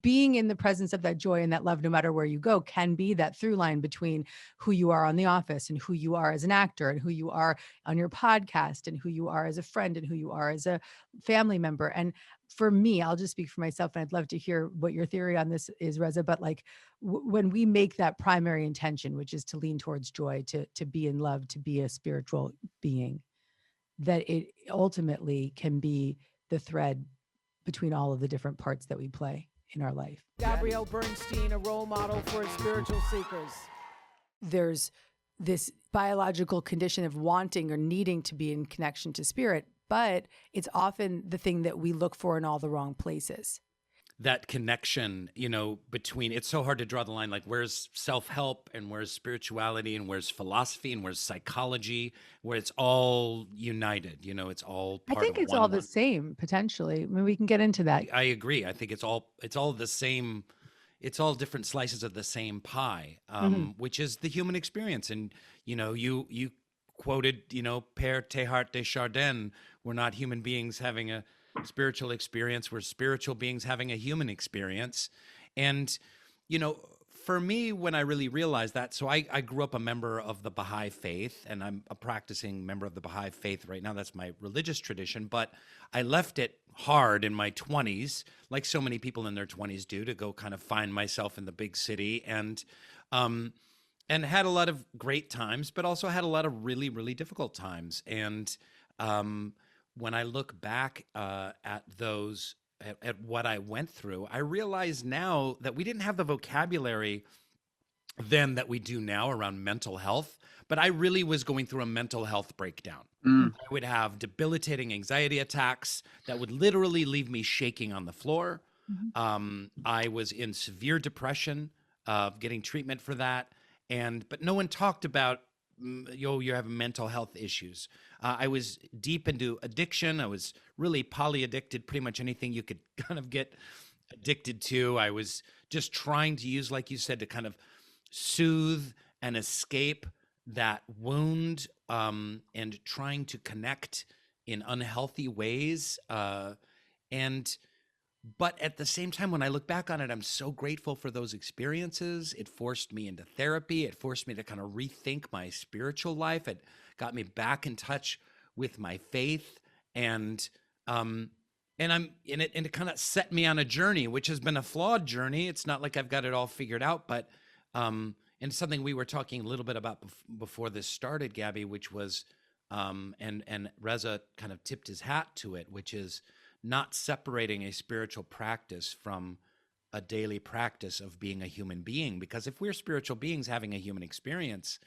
being in the presence of that joy and that love, no matter where you go, can be that through line between who you are on The Office and who you are as an actor and who you are on your podcast and who you are as a friend and who you are as a family member. And for me, I'll just speak for myself, and I'd love to hear what your theory on this is, Reza. But like when we make that primary intention, which is to lean towards joy, to be in love, to be a spiritual being, that it ultimately can be the thread between all of the different parts that we play in our life. Gabby Bernstein, a role model for spiritual seekers. There's this biological condition of wanting or needing to be in connection to spirit, but it's often the thing that we look for in all the wrong places. That connection, between, it's so hard to draw the line, like where's self-help and where's spirituality and where's philosophy and where's psychology, where it's all united, it's all part of one. I think it's all the same, potentially. I mean, we can get into that. I agree. I think it's all the same. It's all different slices of the same pie, which is the human experience. And, you quoted, Père Teilhard de Chardin, we're not human beings having a spiritual experience, we're spiritual beings having a human experience. And, for me, when I really realized that, so I grew up a member of the Baha'i faith, and I'm a practicing member of the Baha'i faith right now. That's my religious tradition, but I left it hard in my 20s, like so many people in their 20s do, to go kind of find myself in the big city, and had a lot of great times, but also had a lot of really, really difficult times. And when I look back at those, at what I went through, I realize now that we didn't have the vocabulary then that we do now around mental health, but I really was going through a mental health breakdown. I would have debilitating anxiety attacks that would literally leave me shaking on the floor. I was in severe depression, getting treatment for that. But no one talked about, you have mental health issues. I was deep into addiction. I was really poly-addicted, pretty much anything you could kind of get addicted to. I was just trying to use, like you said, to kind of soothe and escape that wound, and trying to connect in unhealthy ways. But at the same time, when I look back on it, I'm so grateful for those experiences. It forced me into therapy. It forced me to kind of rethink my spiritual life. It got me back in touch with my faith, and it kind of set me on a journey, which has been a flawed journey. It's not like I've got it all figured out, but and something we were talking a little bit about before this started, Gabby, which was and Reza kind of tipped his hat to it, which is not separating a spiritual practice from a daily practice of being a human being. Because if we're spiritual beings having a human experience,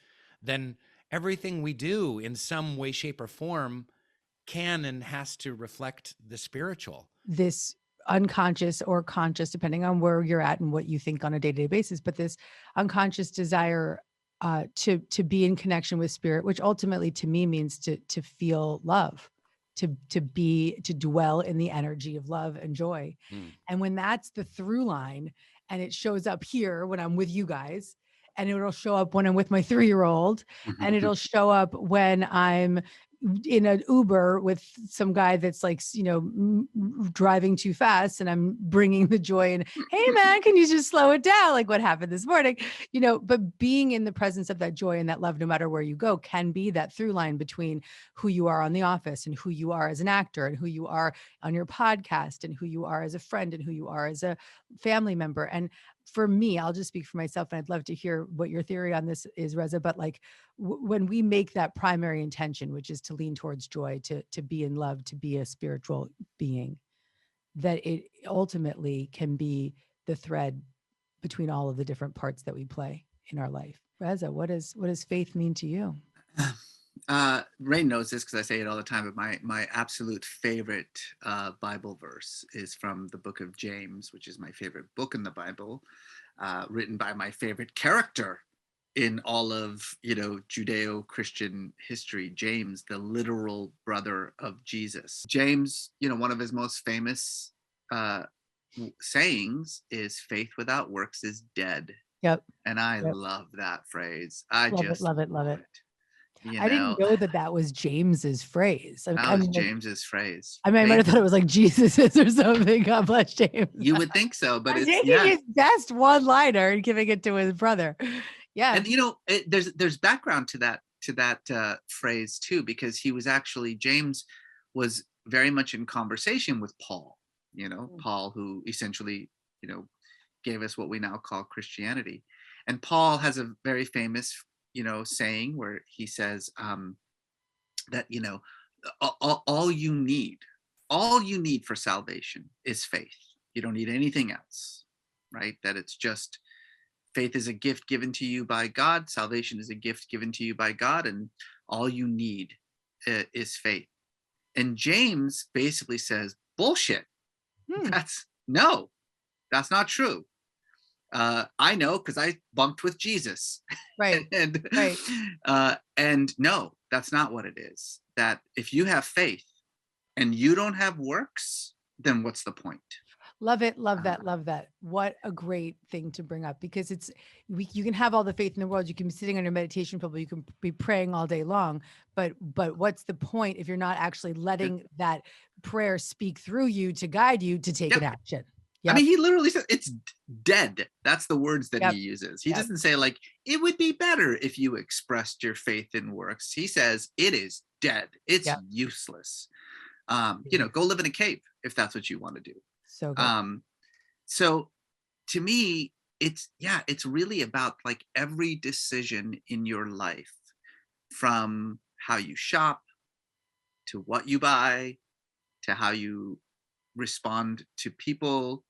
then everything we do in some way, shape, or form can and has to reflect the spiritual. This unconscious or conscious, depending on where you're at and what you think on a day-to-day basis, but this unconscious desire to be in connection with spirit, which ultimately to me means to feel love, to dwell in the energy of love and joy. And when that's the through line, and it shows up here when I'm with you guys, and it'll show up when I'm with my 3-year-old, and it'll show up when I'm in an Uber with some guy that's like, driving too fast, and I'm bringing the joy and, hey man, can you just slow it down? Like what happened this morning, but being in the presence of that joy and that love, no matter where you go, can be that through line between who you are on The Office and who you are as an actor and who you are on your podcast and who you are as a friend and who you are as a family member. And for me, I'll just speak for myself, and I'd love to hear what your theory on this is, Reza. But like when we make that primary intention, which is to lean towards joy, to be in love, to be a spiritual being, that it ultimately can be the thread between all of the different parts that we play in our life. Reza, what does faith mean to you? Rainn knows this because I say it all the time, but my absolute favorite Bible verse is from the book of James, which is my favorite book in the Bible, written by my favorite character in all of, Judeo-Christian history, James, the literal brother of Jesus. James, one of his most famous sayings is, faith without works is dead. Yep. And I love that phrase. I love it. You I didn't know, know that that was James's phrase. that I was mean, like, James's phrase. I mean, I might have Faith. thought it was like Jesus's or something. God bless James. You would think so, but I'm it's, taking yeah. his best one-liner and giving it to his brother. Yeah. And there's background to that phrase too, because he was actually, James was very much in conversation with Paul. Paul, who essentially gave us what we now call Christianity. And Paul has a very famous saying where he says that all you need for salvation is faith. You don't need anything else, right? That it's just, faith is a gift given to you by God. Salvation is a gift given to you by God, and all you need is faith. And James basically says, bullshit. That's not true. I know, because I bunked with Jesus. Right. and Right. and no, that's not what it is. That if you have faith and you don't have works, then what's the point? Love it. Love that. Love that. What a great thing to bring up, because you can have all the faith in the world. You can be sitting on your meditation table. You can be praying all day long, but what's the point if you're not actually letting that prayer speak through you to guide you to take an action? I mean, he literally said it's dead. That's the words that he uses. He Yep. doesn't say like, it would be better if you expressed your faith in works. He says it is dead. It's useless. Go live in a cave if that's what you want to do. So good. So to me, it's really about like every decision in your life, from how you shop to what you buy, to how you respond to people,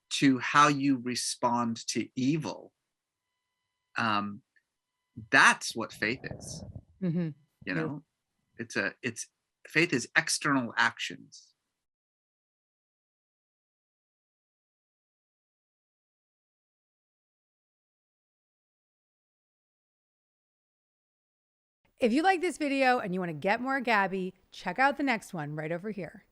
to how you respond to evil. That's what faith is. Mm-hmm. It's faith is external actions. If you like this video and you want to get more Gabby, check out the next one right over here.